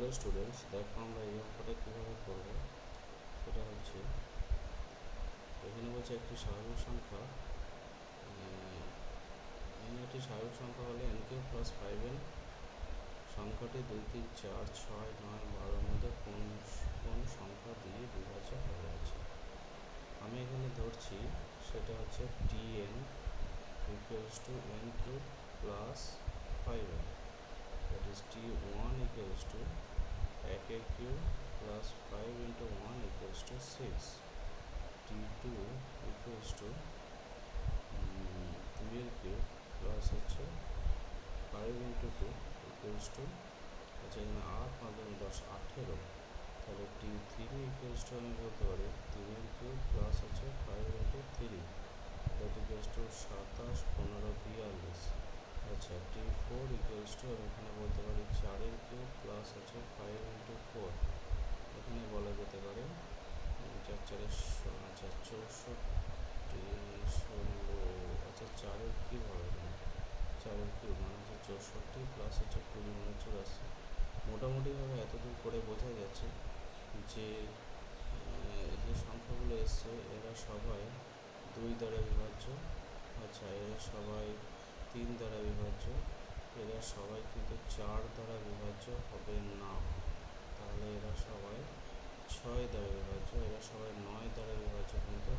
Hello students, দেখো আমরা এই অঙ্কটা কীভাবে করব সেটা হচ্ছে এখানে বলছে একটি স্বাভাবিক সংখ্যা এন একটি স্বাভাবিক সংখ্যা হলে এন কিউ প্লাস 5n সংখ্যাটি 2, 3, 4, 6, 9, 12-এর মধ্যে কোন সংখ্যা দিয়ে বিভাজ্য হয়ে আছে। আমি এখানে ধরছি সেটা হচ্ছে tn equals to n cube plus 5n, that is t1 equals to 1 cube plus 5 into 1 equals to 6, t2 equals to 2 cube plus হচ্ছে 5 into 2 equals to আচ্ছা এখানে 8 মাধ্যমে 10 18, তাহলে t3 equals to আমি বলতে পারি 3 কিউব প্লাস হচ্ছে 5 into 3, that equals to 27, 15, 42। আচ্ছা t4 equals to আমি এখানে বলতে পারি 4 কিউব প্লাস হচ্ছে 5 into 4, এখানে বলা যেতে পারে 4 4 আচ্ছা 64, 16, আচ্ছা 4 কিউব হবে এখানে 4 কিউব মানে হচ্ছে 64 প্লাস হচ্ছে 20 মানে 84। মোটামুটিভাবে এতদূর করে বোঝা যাচ্ছে যে যে সংখ্যাগুলো এসছে এরা সবাই 2 দ্বারা বিভাজ্য, আচ্ছা এরা সবাই 3 দ্বারা বিভাজ্য, এরা সবাই কিন্তু 4 দ্বারা বিভাজ্য হবে না, তাহলে এরা সবাই 6 দ্বারা বিভাজ্য, এরা সবাই 9 দ্বারা বিভাজ্য কিন্তু